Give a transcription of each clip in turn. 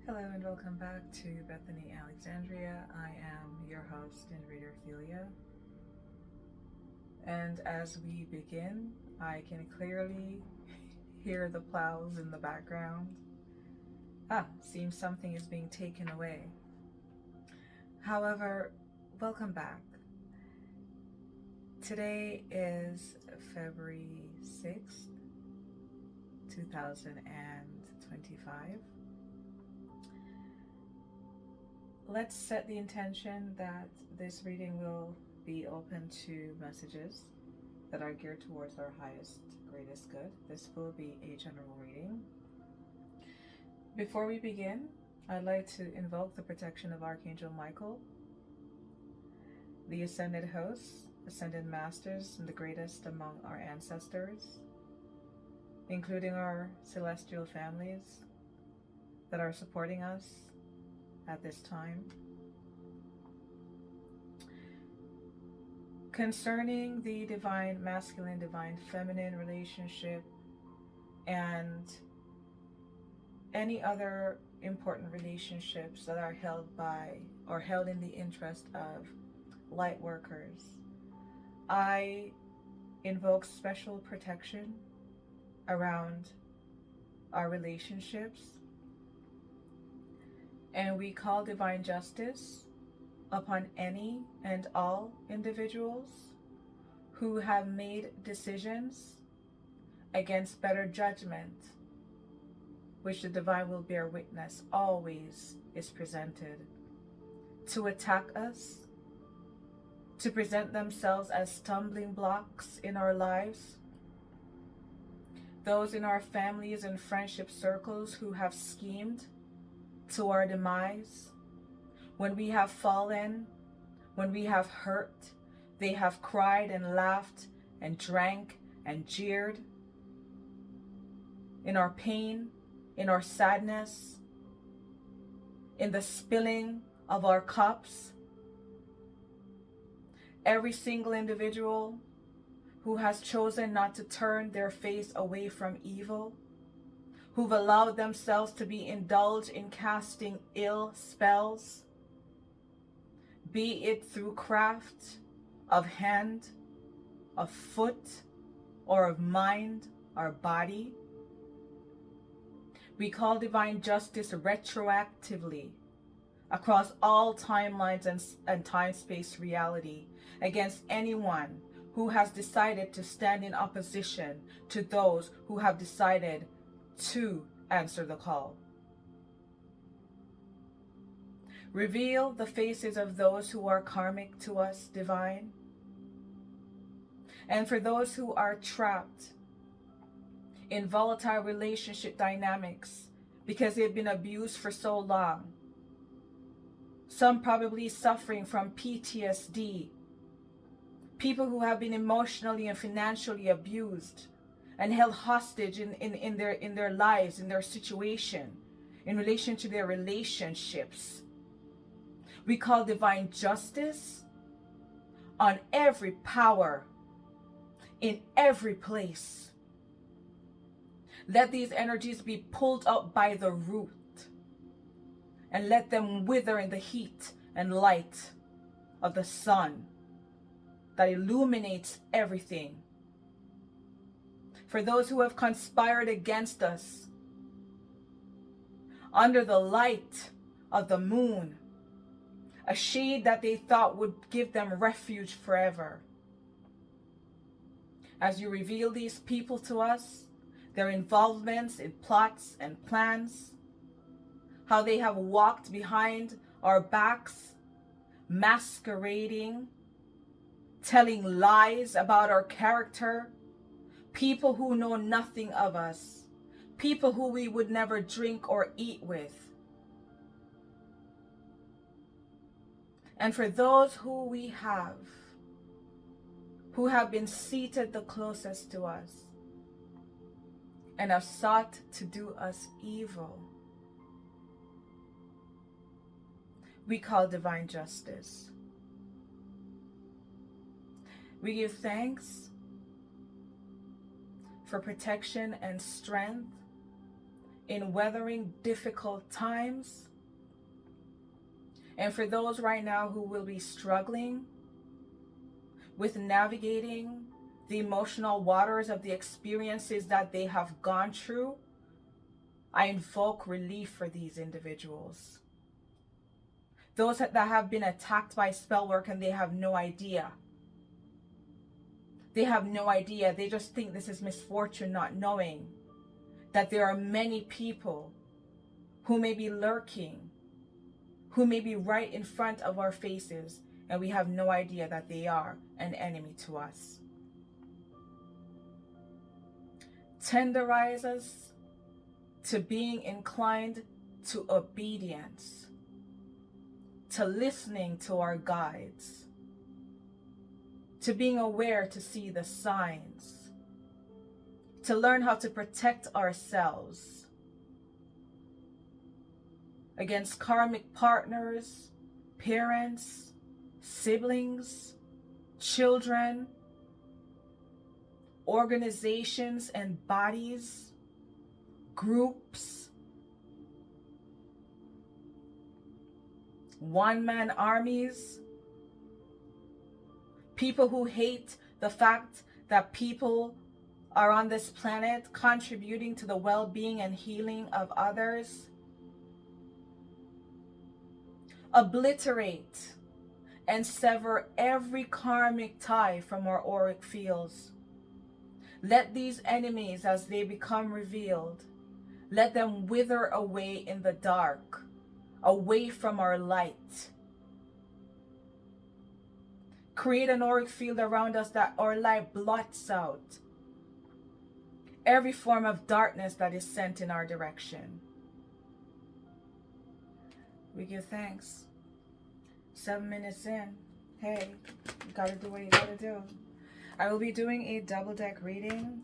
Hello and welcome back to Bethany Alexandria. I am your host and reader Thelia. And as we begin, I can clearly hear the plows in the background. Seems something is being taken away. However, welcome back. Today is February 6th, 2025. Let's set the intention that this reading will be open to messages that are geared towards our highest, greatest good. This will be a general reading. Before we begin, I'd like to invoke the protection of Archangel Michael, the Ascended Hosts, Ascended Masters, and the greatest among our ancestors, including our celestial families that are supporting us at this time. Concerning the divine masculine, divine feminine relationship and any other important relationships that are held by or held in the interest of light workers, I invoke special protection around our relationships, and we call divine justice upon any and all individuals who have made decisions against better judgment, which the divine will bear witness always is presented to attack us, to present themselves as stumbling blocks in our lives. Those in our families and friendship circles who have schemed to our demise. When we have fallen, when we have hurt, they have cried and laughed and drank and jeered. In our pain, in our sadness, in the spilling of our cups, every single individual who has chosen not to turn their face away from evil, who've allowed themselves to be indulged in casting ill spells, be it through craft of hand, of foot, or of mind or body. We call divine justice retroactively across all timelines and time-space reality against anyone who has decided to stand in opposition to those who have decided to answer the call. Reveal the faces of those who are karmic to us, divine. And for those who are trapped in volatile relationship dynamics because they've been abused for so long, some probably suffering from PTSD, people who have been emotionally and financially abused and held hostage in their lives, in their situation, in relation to their relationships. We call divine justice on every power, in every place. Let these energies be pulled up by the root and let them wither in the heat and light of the sun that illuminates everything. For those who have conspired against us, under the light of the moon, a shade that they thought would give them refuge forever. As you reveal these people to us, their involvements in plots and plans, how they have walked behind our backs, masquerading, telling lies about our character, people who know nothing of us, people who we would never drink or eat with. And for those who we have, who have been seated the closest to us and have sought to do us evil, we call divine justice. We give thanks for protection and strength in weathering difficult times. And for those right now who will be struggling with navigating the emotional waters of the experiences that they have gone through, I invoke relief for these individuals. Those that have been attacked by spell work and they have no idea. They have no idea. They just think this is misfortune, not knowing that there are many people who may be lurking, who may be right in front of our faces, and we have no idea that they are an enemy to us. Tenderize us to being inclined to obedience, to listening to our guides, to being aware to see the signs, to learn how to protect ourselves against karmic partners, parents, siblings, children, organizations and bodies, groups, one-man armies, people who hate the fact that people are on this planet contributing to the well-being and healing of others. Obliterate and sever every karmic tie from our auric fields. Let these enemies, as they become revealed, let them wither away in the dark, away from our light. Create an auric field around us that our light blots out every form of darkness that is sent in our direction. We give thanks. 7 minutes in. Hey, you gotta do what you gotta do. I will be doing a double deck reading.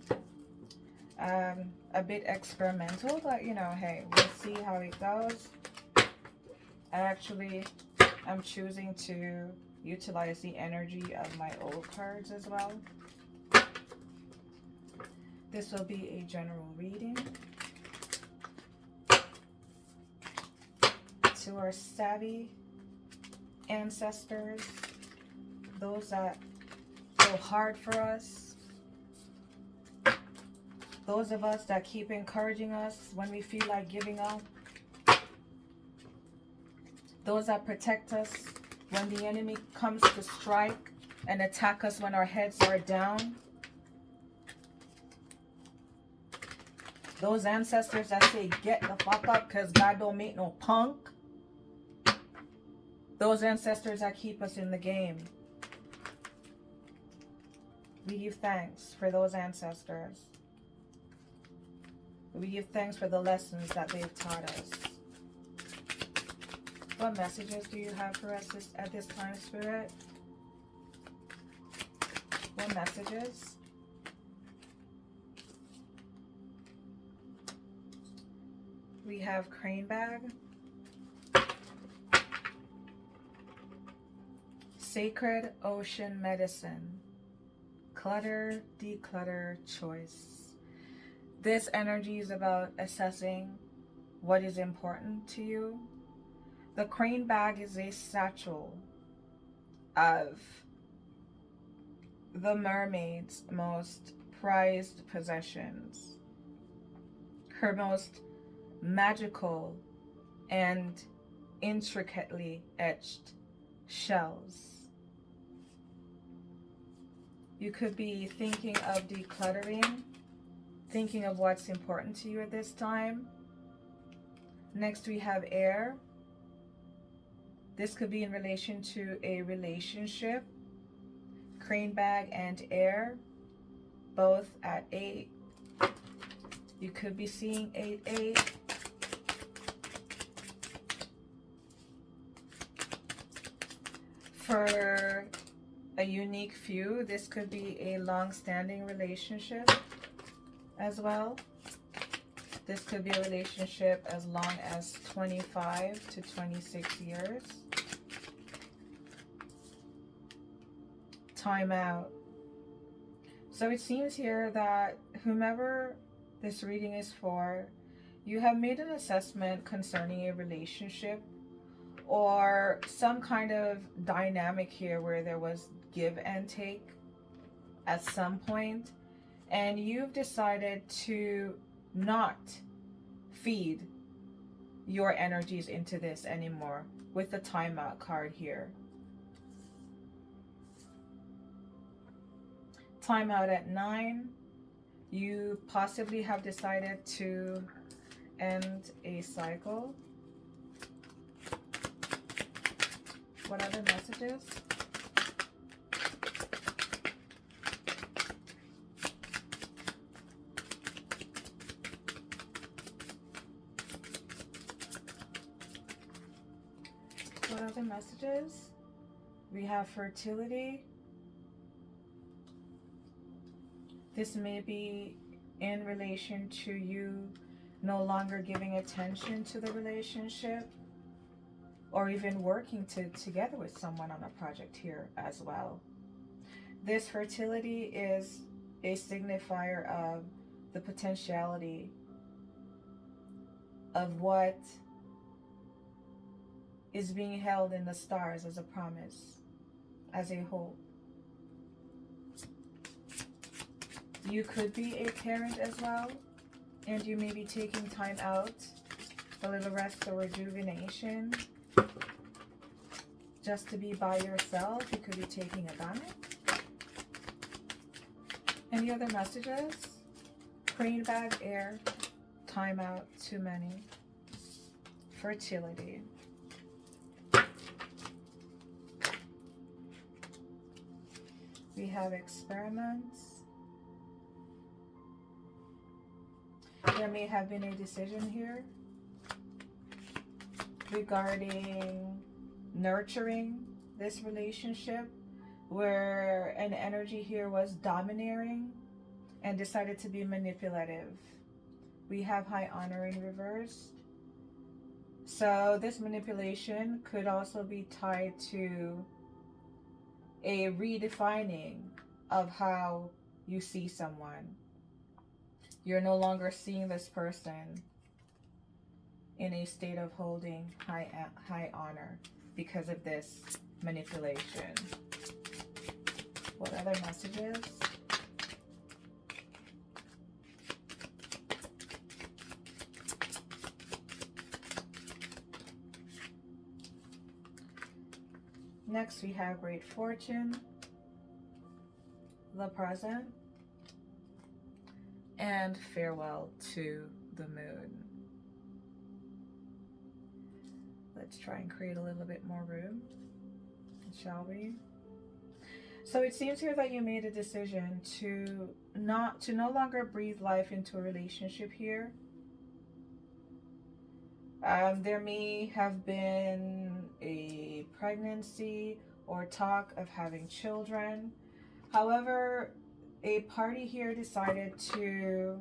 A bit experimental, but you know, hey, we'll see how it goes. I'm choosing to utilize the energy of my old cards as well. This will be a general reading. To our savvy ancestors, those that go hard for us, those of us that keep encouraging us when we feel like giving up, those that protect us when the enemy comes to strike and attack us when our heads are down, those ancestors that say get the fuck up because God don't make no punk, those ancestors that keep us in the game. We give thanks for those ancestors. We give thanks for the lessons that they've taught us. What messages do you have for us at this time, Spirit? What messages? We have Crane Bag. Sacred Ocean Medicine. Clutter, declutter, choice. This energy is about assessing what is important to you. The Crane Bag is a satchel of the mermaid's most prized possessions. Her most magical and intricately etched shells. You could be thinking of decluttering, thinking of what's important to you at this time. Next we have air. This could be in relation to a relationship. Crane Bag and air, both at 8. You could be seeing 8-8. For a unique few, this could be a long-standing relationship as well. This could be a relationship as long as 25 to 26 years. Time out. So it seems here that whomever this reading is for, You have made an assessment concerning a relationship or some kind of dynamic here where there was give and take at some point, and you've decided to not feed your energies into this anymore with the timeout card here. Timeout at 9. You possibly have decided to end a cycle. What other messages? What other messages? We have fertility. This may be in relation to you no longer giving attention to the relationship, or even working together with someone on a project here as well. This fertility is a signifier of the potentiality of what is being held in the stars as a promise, as a hope. You could be a parent as well, and you may be taking time out, a little rest or rejuvenation, just to be by yourself. You could be taking a bath. Any other messages? Queen bag, air, time out, too many. Fertility. We have experiments. There may have been a decision here regarding nurturing this relationship, where an energy here was domineering and decided to be manipulative. We have high honor in reverse. So this manipulation could also be tied to a redefining of how you see someone. You're no longer seeing this person in a state of holding high honor because of this manipulation. What other messages? Next, we have great fortune, the present, and farewell to the moon. Let's try and create a little bit more room, shall we? So it seems here that you made a decision to no longer breathe life into a relationship here. There may have been a pregnancy or talk of having children. However, a party here decided to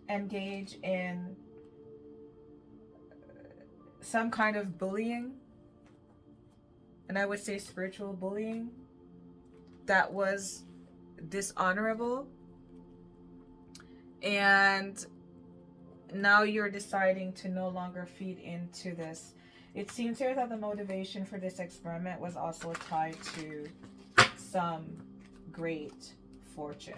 engage in some kind of bullying, and I would say spiritual bullying, that was dishonorable. And now you're deciding to no longer feed into this. It seems here that the motivation for this experiment was also tied to some great fortune.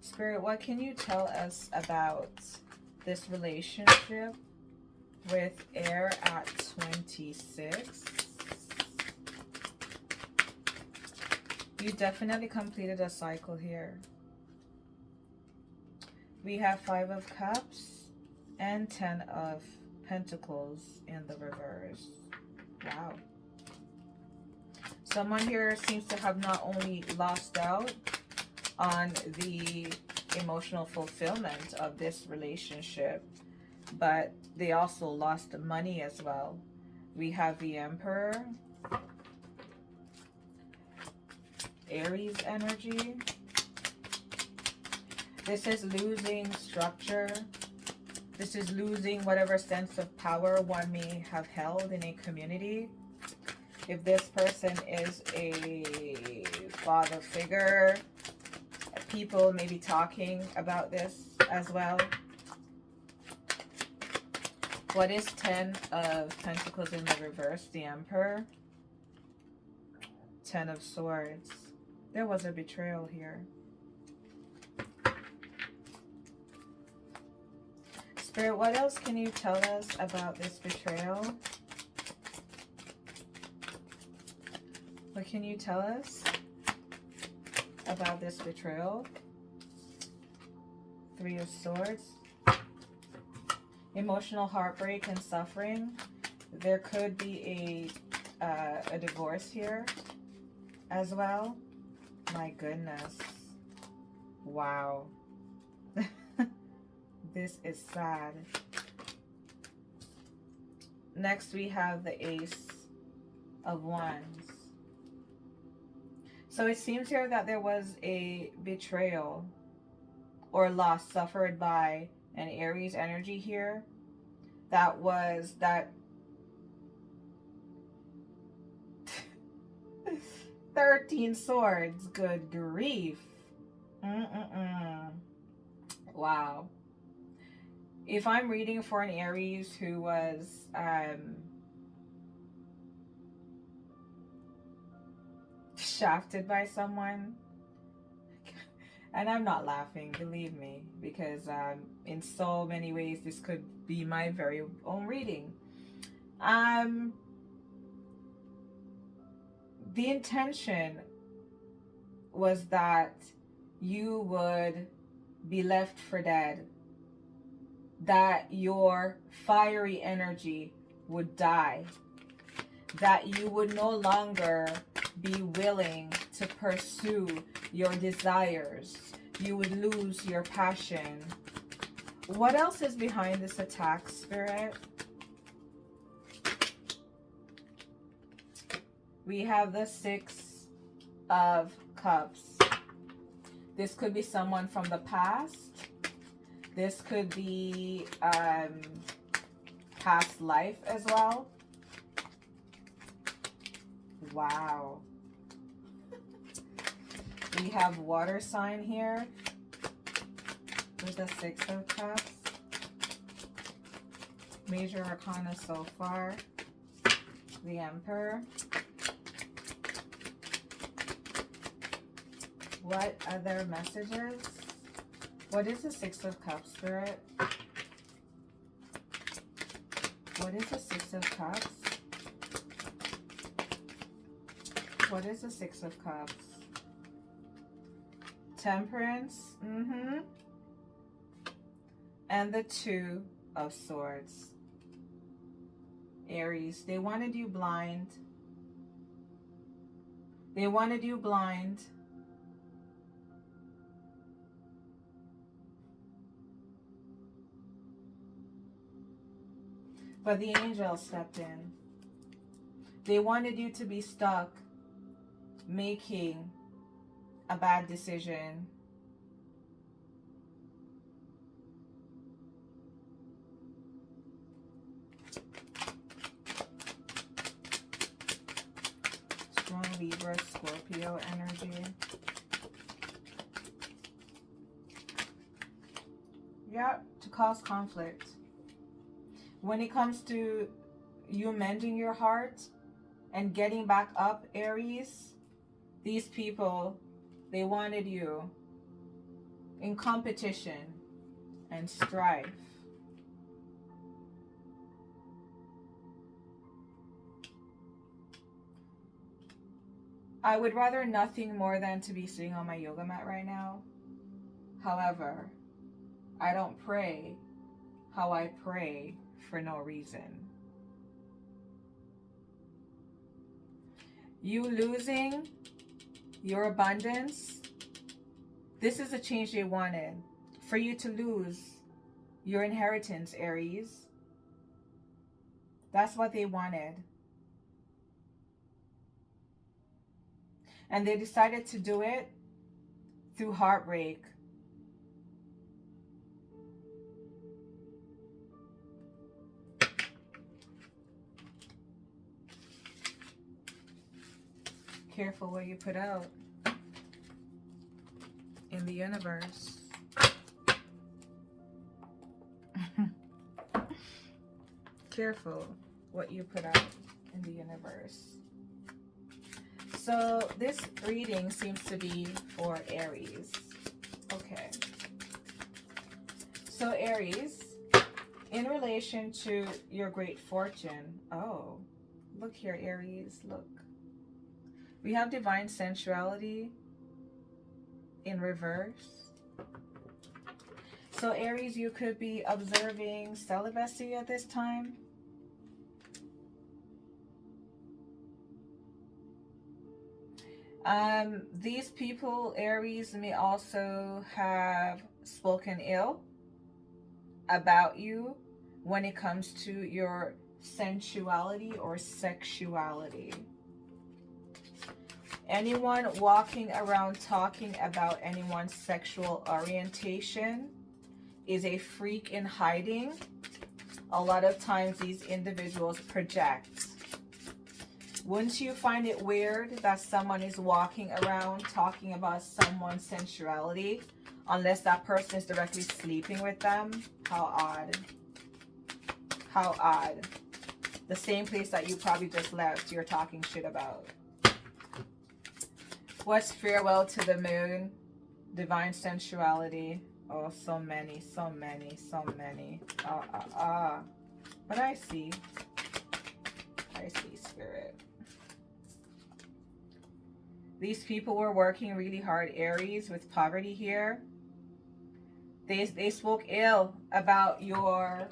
Spirit, what can you tell us about this relationship with air at 26? You definitely completed a cycle here. We have 5 of Cups and 10 of Pentacles in the reverse. Wow. Someone here seems to have not only lost out on the emotional fulfillment of this relationship, but they also lost money as well. We have the Emperor, Aries energy. This is losing structure. This is losing whatever sense of power one may have held in a community. If this person is a father figure, people maybe talking about this as well. What is 10 of Pentacles in the reverse? The Emperor. 10 of Swords. There was a betrayal here. Spirit, what else can you tell us about this betrayal? What can you tell us about this betrayal? 3 of Swords. Emotional heartbreak and suffering. There could be a divorce here as well. My goodness. Wow. This is sad. Next we have the Ace of Wands. So it seems here that there was a betrayal or loss suffered by an Aries energy here. That was that 13 swords. Good grief. Wow. If I'm reading for an Aries who was shafted by someone, and I'm not laughing, believe me, because in so many ways this could be my very own reading. The intention was that you would be left for dead, that your fiery energy would die, that you would no longer be willing to pursue your desires. You would lose your passion. What else is behind this attack, Spirit? We have the 6 of Cups. This could be someone from the past. This could be past life as well. Wow. We have water sign here with the 6 of Cups. Major Arcana so far. The Emperor. What other messages? What is the 6 of Cups, Spirit? What is the 6 of Cups? What is the 6 of Cups? Temperance. And the 2 of Swords. Aries, they wanted you blind. They wanted you blind. But the angel stepped in. They wanted you to be stuck making a bad decision. Strong Libra, Scorpio energy. Yeah, to cause conflict. When it comes to you mending your heart and getting back up, Aries, these people, they wanted you in competition and strife. I would rather nothing more than to be sitting on my yoga mat right now. However, I don't pray how I pray for no reason. You losing your abundance, this is the change they wanted. For you to lose your inheritance, Aries. That's what they wanted. And they decided to do it through heartbreak. Careful what you put out in the universe? Careful what you put out in the universe. So this reading seems to be for Aries. Okay. So Aries, in relation to your great fortune. Oh, look here, Aries, look. We have divine sensuality in reverse. So Aries, you could be observing celibacy at this time. These people, Aries, may also have spoken ill about you when it comes to your sensuality or sexuality. Anyone walking around talking about anyone's sexual orientation is a freak in hiding. A lot of times these individuals project. Wouldn't you find it weird that someone is walking around talking about someone's sensuality unless that person is directly sleeping with them? How odd. How odd. The same place that you probably just left, you're talking shit about. What's farewell to the moon? Divine sensuality. Oh, so many, so many, so many. But I see spirit. These people were working really hard, Aries, with poverty here. They spoke ill about your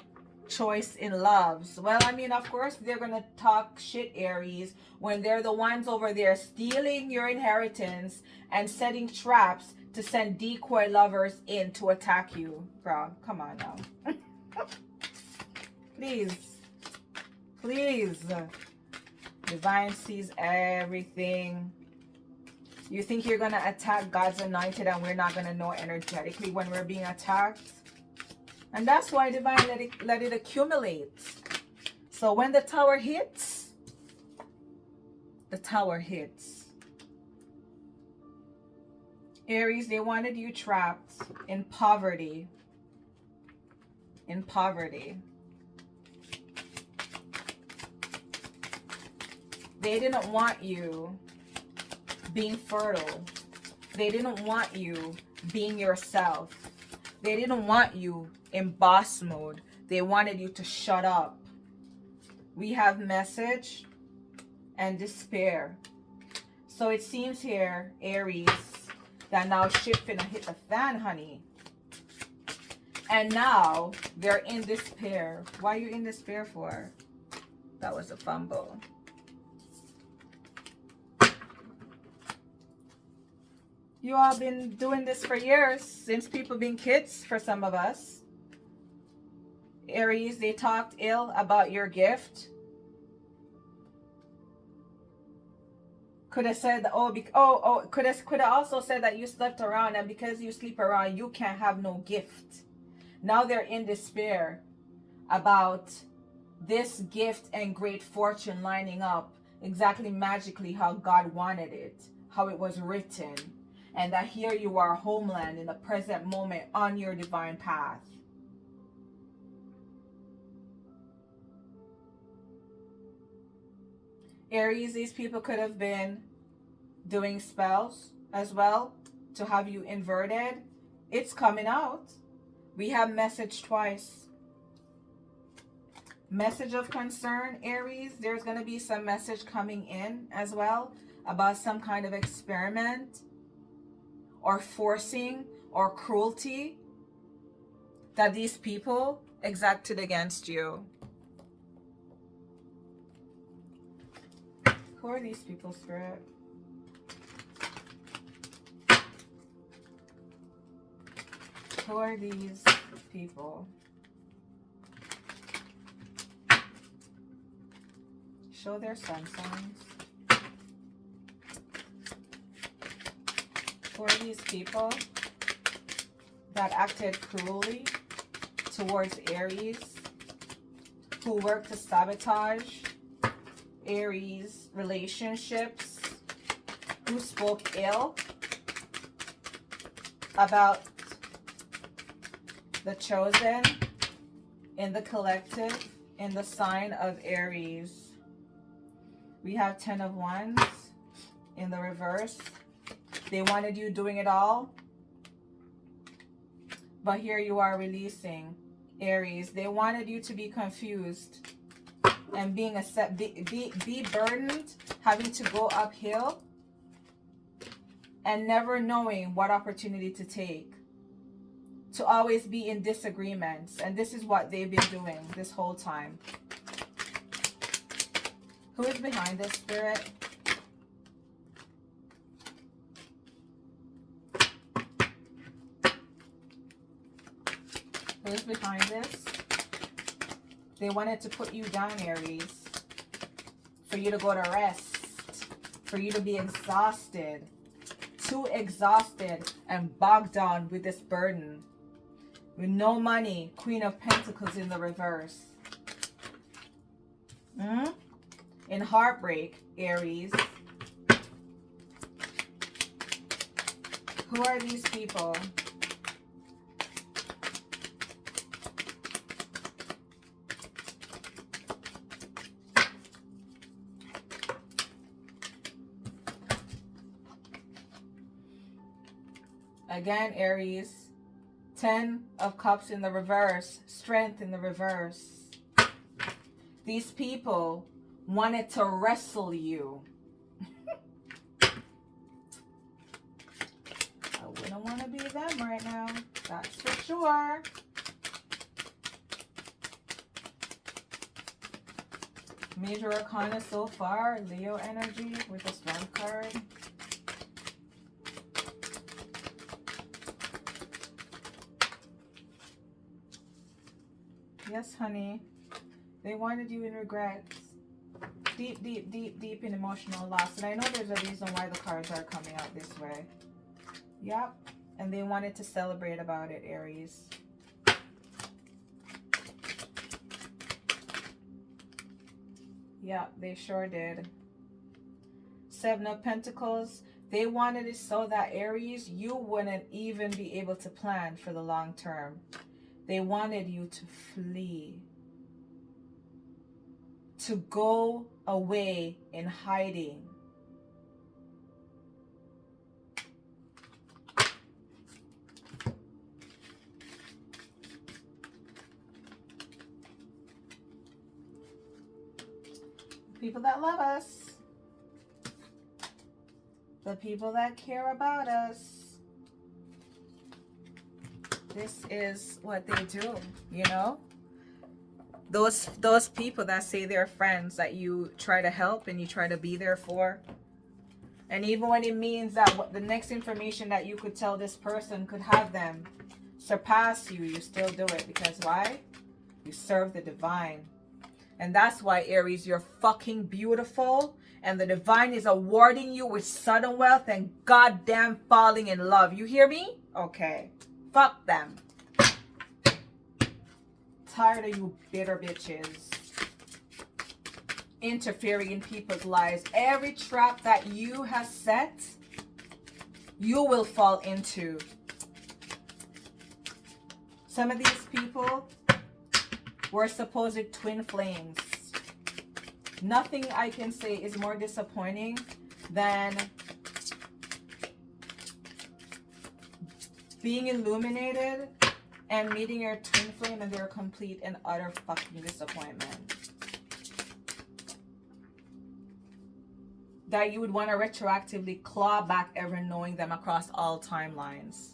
choice in loves. Well, I mean, of course, they're going to talk shit, Aries, when they're the ones over there stealing your inheritance and setting traps to send decoy lovers in to attack you. Bro, come on now. Please. Please. Divine sees everything. You think you're going to attack God's anointed and we're not going to know energetically when we're being attacked? And that's why Divine let it accumulate. So when the tower hits, Aries, they wanted you trapped in poverty. In poverty. They didn't want you being fertile. They didn't want you being yourself. They didn't want you in boss mode. They wanted you to shut up. We have message and despair. So it seems here, Aries, that now shit finna hit the fan, honey. And now they're in despair. Why are you in despair for? That was a fumble. You all been doing this for years, since people been kids for some of us. Aries, they talked ill about your gift. Could have said, could have also said that you slept around, and because you sleep around, you can't have no gift. Now they're in despair about this gift and great fortune lining up exactly magically how God wanted it, how it was written. And that here you are, homeland, in the present moment on your divine path. Aries, these people could have been doing spells as well to have you inverted. It's coming out. We have message twice. Message of concern, Aries. There's going to be some message coming in as well about some kind of experiment or forcing or cruelty that these people exacted against you. Who are these people, Spirit? Who are these people? Show their sun signs. Who are these people that acted cruelly towards Aries, who worked to sabotage Aries relationships, who spoke ill about the chosen in the collective in the sign of Aries. We have 10 of Wands in the reverse. They wanted you doing it all, but here you are releasing, Aries. They wanted you to be confused and be burdened, having to go uphill and never knowing what opportunity to take, to always be in disagreements. And this is what they've been doing this whole time. Who is behind this, Spirit? Who is behind this? They wanted to put you down, Aries, for you to go to rest, for you to be exhausted, too exhausted and bogged down with this burden. With no money, Queen of Pentacles in the reverse. In heartbreak, Aries. Who are these people? Again, Aries. 10 of Cups in the reverse. Strength in the reverse. These people wanted to wrestle you. I wouldn't want to be them right now. That's for sure. Major Arcana so far. Leo energy with the Strength card. Yes, honey. They wanted you in regrets. Deep, deep, deep, deep in emotional loss. And I know there's a reason why the cards are coming out this way. Yep. And they wanted to celebrate about it, Aries. Yep, they sure did. 7 of Pentacles. They wanted it so that, Aries, you wouldn't even be able to plan for the long term. They wanted you to flee, to go away in hiding. People that love us, the people that care about us. This is what they do, you know? Those people that say they're friends, that you try to help and you try to be there for. And even when it means that what the next information that you could tell this person could have them surpass you, you still do it. Because why? You serve the divine. And that's why, Aries, you're fucking beautiful. And the divine is awarding you with sudden wealth and goddamn falling in love. You hear me? Okay. Fuck them. Tired of you bitter bitches interfering in people's lives. Every trap that you have set, you will fall into. Some of these people were supposed twin flames. Nothing I can say is more disappointing than being illuminated and meeting your twin flame and they're complete and utter fucking disappointment. That you would want to retroactively claw back ever knowing them across all timelines.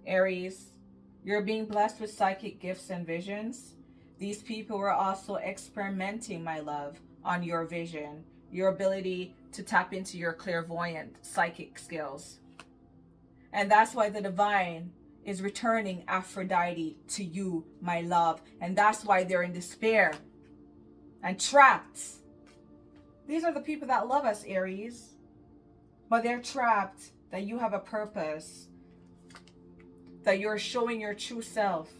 Aries, you're being blessed with psychic gifts and visions. These people were also experimenting, my love, on your vision, your ability to tap into your clairvoyant psychic skills. And that's why the divine is returning Aphrodite to you, my love. And that's why they're in despair and trapped. These are the people that love us, Aries. But they're trapped that you have a purpose, that you're showing your true self,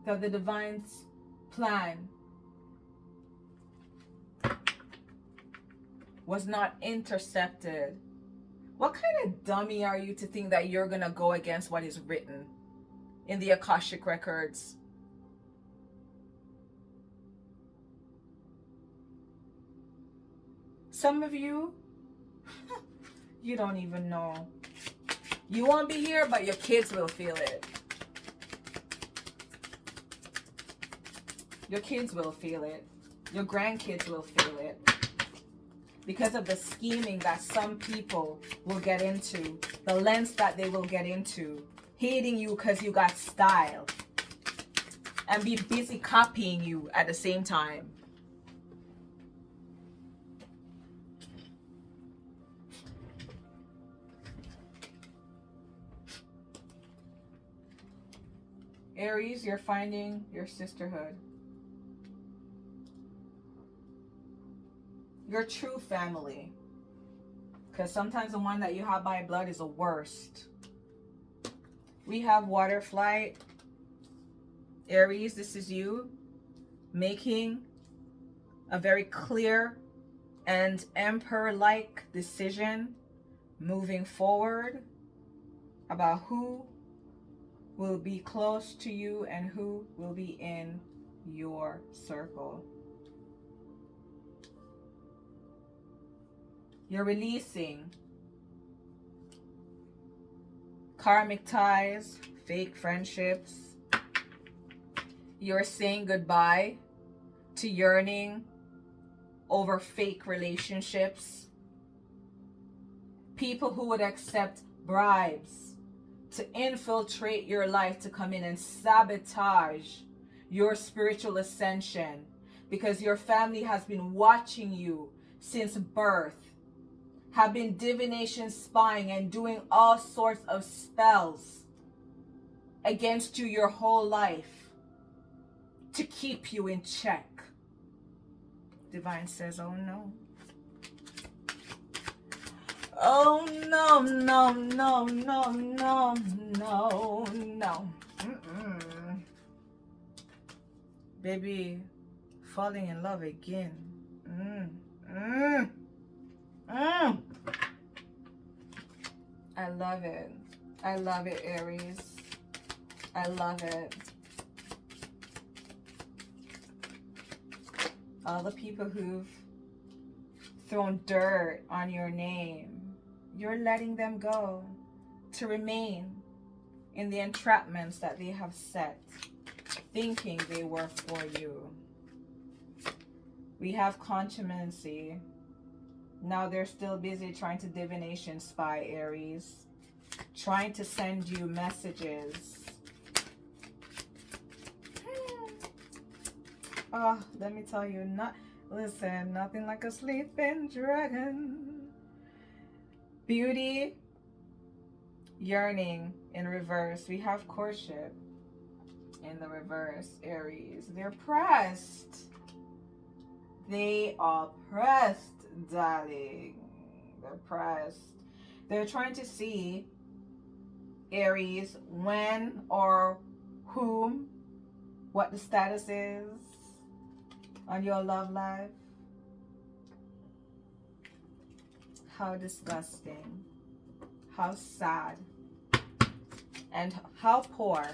that the divine's plan was not intercepted. What kind of dummy are you to think that you're going to go against what is written in the Akashic records? Some of you, you don't even know. You won't be here, but your kids will feel it. Your kids will feel it. Your grandkids will feel it. Because of the scheming that some people will get into. The lens that they will get into. Hating you because you got style. And be busy copying you at the same time. Aries, you're finding your sisterhood. Your true family. Because sometimes the one that you have by blood is the worst. We have water flight. Aries, this is you making a very clear and emperor-like decision moving forward about who will be close to you and who will be in your circle. You're releasing karmic ties, fake friendships. You're saying goodbye to yearning over fake relationships. People who would accept bribes to infiltrate your life, to come in and sabotage your spiritual ascension, because your family has been watching you since birth, have been divination spying and doing all sorts of spells against you your whole life to keep you in check. Divine says, oh no. Oh no, no, no, no, no, no, no. Baby, falling in love again. I love it. I love it, Aries. I love it. All the people who've thrown dirt on your name, you're letting them go to remain in the entrapments that they have set, thinking they were for you. We have contumacy. Now they're still busy trying to divination spy, Aries, trying to send you messages. Oh, let me tell you, listen, nothing like a sleeping dragon. Beauty, yearning in reverse. We have courtship in the reverse, Aries. They're pressed. They are pressed, darling. They're pressed. They're trying to see, Aries, when or whom, what the status is on your love life. How disgusting, how sad, and how poor.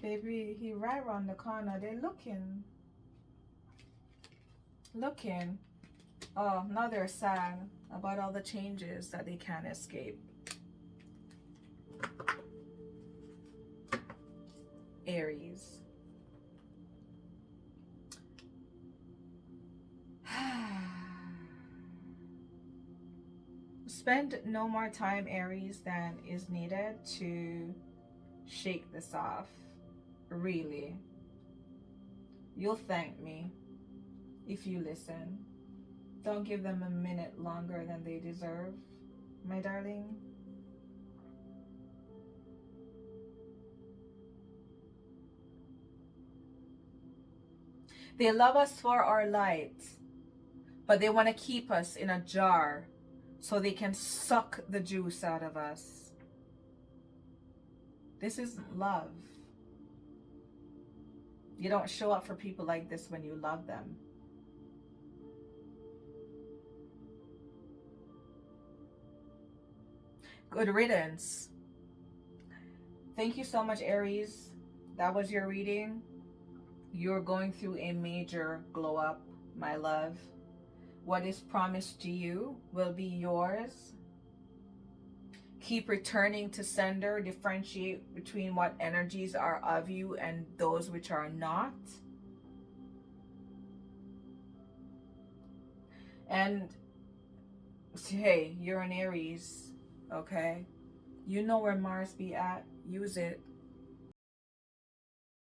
Baby, he right around the corner. They're looking. Oh, now they're sad about all the changes that they can't escape. Aries. Spend no more time, Aries, than is needed to shake this off. Really. You'll thank me if you listen. Don't give them a minute longer than they deserve, my darling. They love us for our light, but they want to keep us in a jar so they can suck the juice out of us. This is love. You don't show up for people like this when you love them. Good riddance. Thank you so much, Aries. That was your reading. You're going through a major glow up, my love. What is promised to you will be yours. Keep returning to sender. Differentiate between what energies are of you and those which are not. And hey, you're an Aries, okay? You know where Mars be at. Use it.